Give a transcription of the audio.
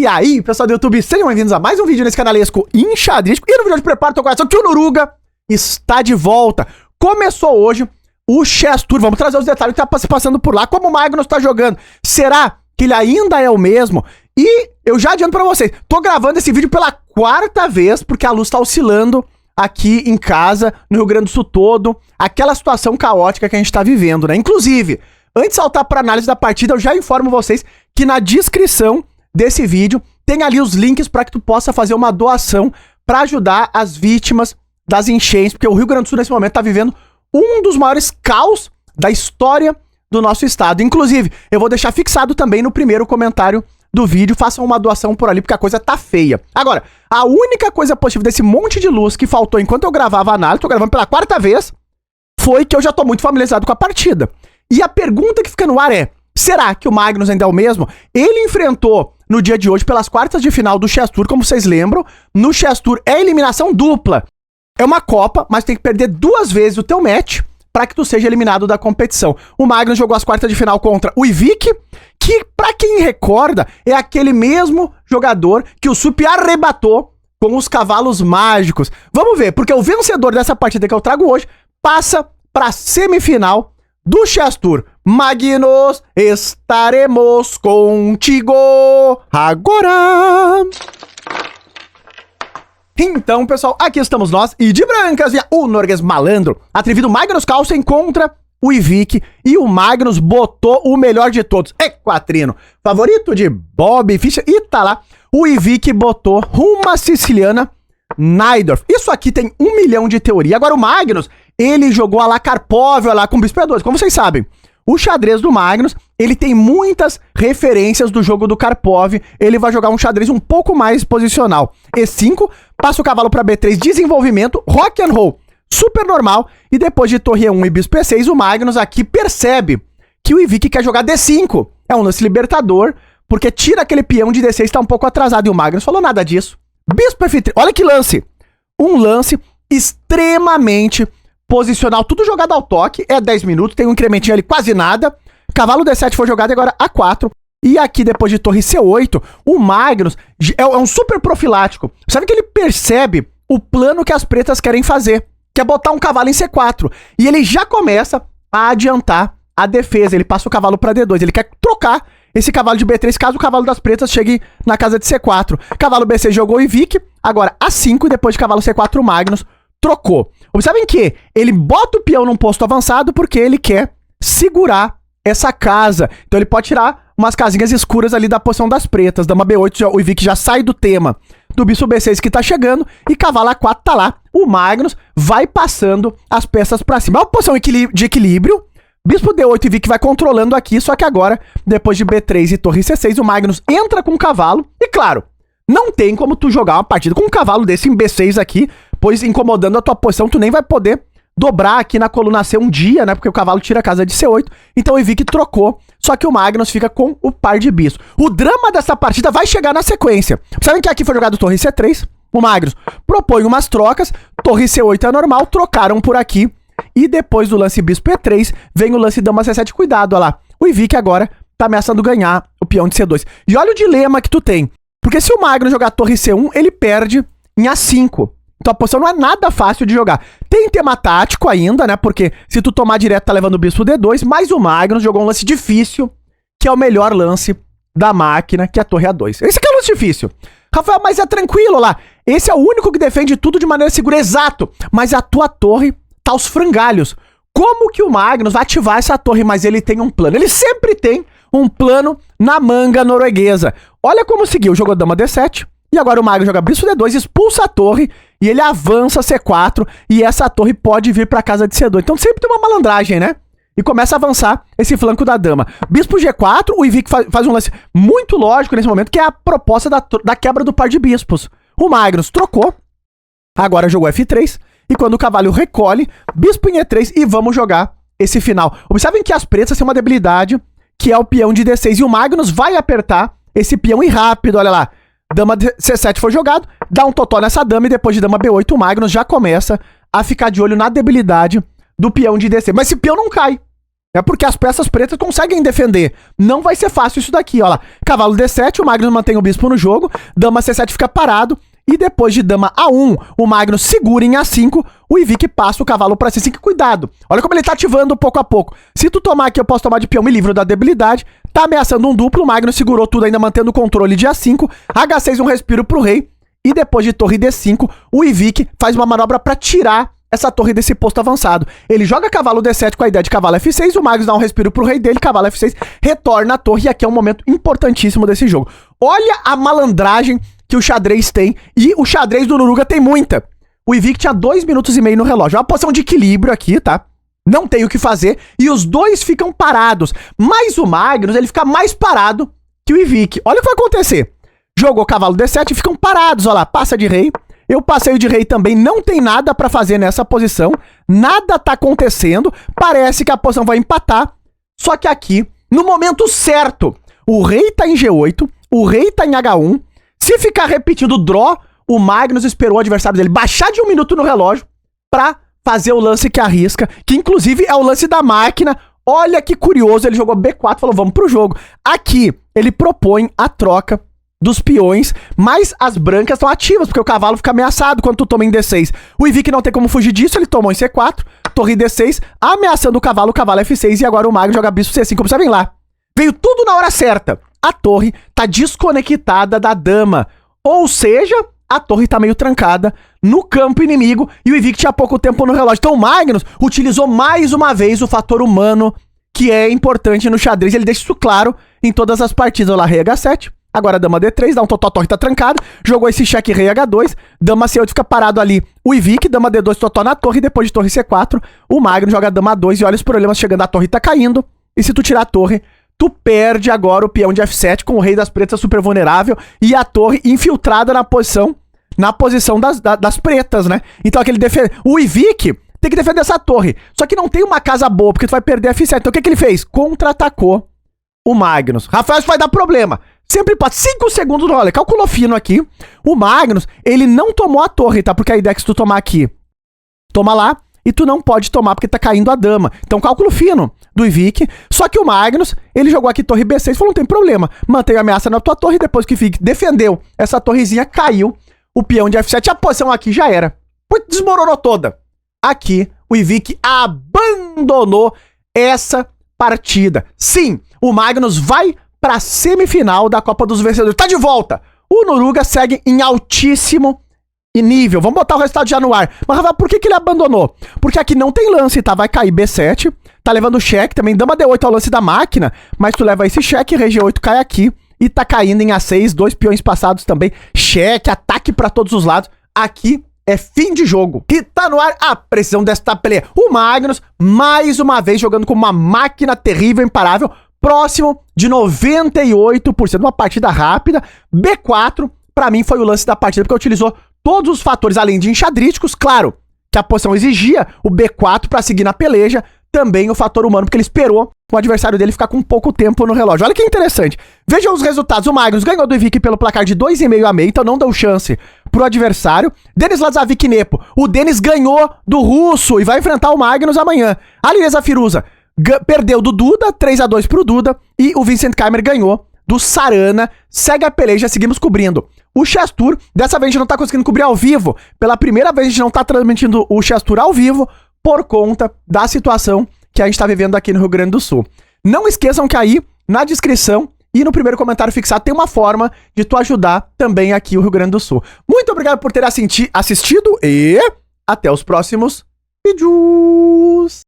E aí, pessoal do YouTube, sejam bem-vindos a mais um vídeo nesse canalesco enxadrístico. E no vídeo de preparo teu coração que o Noruga está de volta. Começou hoje o Chess Tour, vamos trazer os detalhes que tá se passando por lá, como o Magnus tá jogando. Será que ele ainda é o mesmo? E eu já adianto pra vocês, tô gravando esse vídeo pela quarta vez, porque a luz tá oscilando aqui em casa, no Rio Grande do Sul todo, aquela situação caótica que a gente tá vivendo, né? Inclusive, antes de saltar pra análise da partida, eu já informo vocês que na descrição desse vídeo tem ali os links para que tu possa fazer uma doação para ajudar as vítimas das enchentes, porque o Rio Grande do Sul nesse momento tá vivendo um dos maiores caos da história do nosso estado. Inclusive, eu vou deixar fixado também no primeiro comentário do vídeo, façam uma doação por ali, porque a coisa tá feia. Agora, a única coisa positiva desse monte de luz que faltou enquanto eu gravava a análise, tô gravando pela quarta vez, foi que eu já tô muito familiarizado com a partida. E a pergunta que fica no ar é, será que o Magnus ainda é o mesmo? Ele enfrentou no dia de hoje, pelas quartas de final do Chess Tour, como vocês lembram, no Chess Tour é eliminação dupla. É uma Copa, mas tem que perder 2 vezes o teu match para que tu seja eliminado da competição. O Magnus jogou as quartas de final contra o Ivik, que, pra quem recorda, é aquele mesmo jogador que o Sup arrebatou com os cavalos mágicos. Vamos ver, porque o vencedor dessa partida que eu trago hoje passa pra semifinal do Chess Tour. Magnus, estaremos contigo agora. Então, pessoal, aqui estamos nós, e de brancas, o Norgues malandro, atrevido Magnus Carlsen contra o Ivik, e o Magnus botou o melhor de todos, Equatrino, favorito de Bob Fischer, e tá lá, o Ivik botou uma siciliana Najdorf. Isso aqui tem 1 milhão de teoria. Agora o Magnus, ele jogou a la Karpov, lá com o Bispo E2, como vocês sabem. O xadrez do Magnus, ele tem muitas referências do jogo do Karpov. Ele vai jogar um xadrez um pouco mais posicional. E5, passa o cavalo para B3, desenvolvimento, rock and roll, super normal. E depois de torre E1 e bispo E6, o Magnus aqui percebe que o Ivik quer jogar D5. É um lance libertador, porque tira aquele peão de D6, tá um pouco atrasado. E o Magnus falou nada disso. Bispo F3, olha que lance. Um lance extremamente posicional, tudo jogado ao toque, é 10 minutos, tem um incrementinho ali, quase nada. Cavalo D7 foi jogado, agora A4. E aqui, depois de torre C8, o Magnus é um super profilático. Sabe que ele percebe o plano que as pretas querem fazer, que é botar um cavalo em C4. E ele já começa a adiantar a defesa, ele passa o cavalo para D2, ele quer trocar esse cavalo de B3, caso o cavalo das pretas chegue na casa de C4. Cavalo B6 jogou o Ivik, agora A5, e depois de cavalo C4, o Magnus trocou. Observem que ele bota o peão num posto avançado porque ele quer segurar essa casa. Então ele pode tirar umas casinhas escuras ali da posição das pretas. Dama B8, o Ivik já sai do tema do bispo B6 que tá chegando, e cavalo A4 tá lá. O Magnus vai passando as peças pra cima. É uma posição de equilíbrio. Bispo D8 e Ivik vai controlando aqui, só que agora, depois de B3 e torre C6, o Magnus entra com o cavalo. E claro, não tem como tu jogar uma partida com um cavalo desse em B6 aqui, pois incomodando a tua posição, tu nem vai poder dobrar aqui na coluna C um dia, né? Porque o cavalo tira a casa de C8. Então o Ivik trocou, só que o Magnus fica com o par de bispo. O drama dessa partida vai chegar na sequência. Sabem que aqui foi jogado torre C3, o Magnus propõe umas trocas, torre C8 é normal, trocaram por aqui. E depois do lance bispo E3, vem o lance dama C7, cuidado, olha lá. O Ivik agora tá ameaçando ganhar o peão de C2. E olha o dilema que tu tem. Porque se o Magnus jogar torre C1, ele perde em A5. Então a posição não é nada fácil de jogar. Tem tema tático ainda, né? Porque se tu tomar direto, tá levando o bispo D2, mas o Magnus jogou um lance difícil, que é o melhor lance da máquina, que é a torre A2. Esse aqui é o lance difícil. Rafael, mas é tranquilo lá. Esse é o único que defende tudo de maneira segura, exato. Mas a tua torre tá aos frangalhos. Como que o Magnus vai ativar essa torre? Mas ele tem um plano. Ele sempre tem um plano na manga norueguesa. Olha como seguiu. Jogou dama D7. E agora o Magnus joga bispo D2, expulsa a torre e ele avança C4. E essa torre pode vir pra casa de C2. Então sempre tem uma malandragem, né? E começa a avançar esse flanco da dama. Bispo G4, o Ivik faz um lance muito lógico nesse momento, que é a proposta da quebra do par de bispos. O Magnus trocou. Agora jogou F3. E quando o cavalo recolhe, bispo em E3 e vamos jogar esse final. Observem que as pretas têm uma debilidade, que é o peão de D6. E o Magnus vai apertar esse peão e rápido, olha lá. Dama C7 foi jogado, dá um totó nessa dama e depois de dama B8 o Magnus já começa a ficar de olho na debilidade do peão de D6. Mas esse peão não cai. É porque as peças pretas conseguem defender. Não vai ser fácil isso daqui, ó lá. Cavalo D7, o Magnus mantém o bispo no jogo. Dama C7 fica parado. E depois de dama A1, o Magnus segura em A5. O Ivik passa o cavalo pra C5. Cuidado. Olha como ele tá ativando pouco a pouco. Se tu tomar aqui, eu posso tomar de peão, me livro da debilidade. Tá ameaçando um duplo. O Magnus segurou tudo, ainda mantendo o controle de A5. H6, um respiro pro rei. E depois de torre D5, o Ivik faz uma manobra pra tirar essa torre desse posto avançado. Ele joga cavalo D7 com a ideia de cavalo F6, o Magnus dá um respiro pro rei dele, cavalo F6, retorna a torre, e aqui é um momento importantíssimo desse jogo. Olha a malandragem que o xadrez tem, e o xadrez do Noruga tem muita. O Ivik tinha 2 minutos e meio no relógio, é uma posição de equilíbrio aqui, tá? Não tem o que fazer, e os dois ficam parados, mas o Magnus, ele fica mais parado que o Ivik. Olha o que vai acontecer. Jogou cavalo D7 e ficam parados, olha lá, passa de rei. Eu passei de rei também, não tem nada pra fazer nessa posição, nada tá acontecendo, parece que a posição vai empatar, só que aqui, no momento certo, o rei tá em G8, o rei tá em H1, se ficar repetindo o draw, o Magnus esperou o adversário dele baixar de 1 minuto no relógio pra fazer o lance que arrisca, que inclusive é o lance da máquina. Olha que curioso, ele jogou B4, falou vamos pro jogo. Aqui, ele propõe a troca dos peões, mas as brancas estão ativas, porque o cavalo fica ameaçado quando tu toma em D6. O Ivik não tem como fugir disso, ele tomou em C4, torre D6, ameaçando o cavalo F6, e agora o Magnus joga bispo C5. Observem lá, veio tudo na hora certa. A torre tá desconectada da dama, ou seja, a torre tá meio trancada no campo inimigo, e o Ivik tinha pouco tempo no relógio. Então o Magnus utilizou mais uma vez o fator humano, que é importante no xadrez, ele deixa isso claro em todas as partidas. Olha lá, rei H7. Agora dama D3, dá um totó, torre tá trancada, jogou esse cheque rei H2, dama C8 fica parado ali, o Ivik, dama D2, totó na torre, depois de torre C4, o Magnus joga dama A2 e olha os problemas chegando, a torre tá caindo, e se tu tirar a torre, tu perde agora o peão de F7 com o rei das pretas super vulnerável e a torre infiltrada na posição das pretas, né? Então aquele o Ivik tem que defender essa torre, só que não tem uma casa boa, porque tu vai perder F7, então o que ele fez? Contra-atacou o Magnus. Rafael, isso vai dar problema. Sempre passa 5 segundos no rolê. Calculou fino aqui. O Magnus, ele não tomou a torre, tá? Porque a ideia é que se tu tomar aqui, toma lá, e tu não pode tomar porque tá caindo a dama. Então, cálculo fino do Ivik. Só que o Magnus, ele jogou aqui torre B6, falou, não tem problema. Mantém a ameaça na tua torre, depois que o Ivik defendeu essa torrezinha, caiu o peão de F7. A posição aqui já era. Desmoronou toda. Aqui, o Ivik abandonou essa partida. Sim, o Magnus vai pra semifinal da Copa dos Vencedores. Tá de volta! O Noruga segue em altíssimo nível. Vamos botar o resultado já no ar. Mas, Rafael, por que ele abandonou? Porque aqui não tem lance, tá? Vai cair B7, tá levando cheque também. Dama D8 é o lance da máquina, mas tu leva esse cheque, rei G8 cai aqui e tá caindo em A6, 2 peões passados também. Cheque, ataque pra todos os lados. Aqui é fim de jogo. E tá no ar a precisão desta play. O Magnus, mais uma vez, jogando com uma máquina terrível, imparável, próximo de 98%, uma partida rápida. B4, pra mim, foi o lance da partida, porque utilizou todos os fatores, além de enxadrísticos, claro, que a posição exigia o B4 pra seguir na peleja, também o fator humano, porque ele esperou o adversário dele ficar com pouco tempo no relógio. Olha que interessante. Vejam os resultados. O Magnus ganhou do Ivik pelo placar de 2,5 a meio, então não deu chance pro adversário. Denis Lazavik Nepo. O Denis ganhou do russo e vai enfrentar o Magnus amanhã. A Lireza Firuza perdeu do Duda, 3-2 pro Duda, e o Vincent Keimer ganhou do Sarana. Segue a peleja, seguimos cobrindo o Chess Tour. Dessa vez a gente não tá conseguindo cobrir ao vivo. Pela primeira vez a gente não tá transmitindo o Chess Tour ao vivo por conta da situação que a gente tá vivendo aqui no Rio Grande do Sul. Não esqueçam que aí, na descrição e no primeiro comentário fixado, tem uma forma de tu ajudar também aqui o Rio Grande do Sul. Muito obrigado por ter assistido e até os próximos vídeos.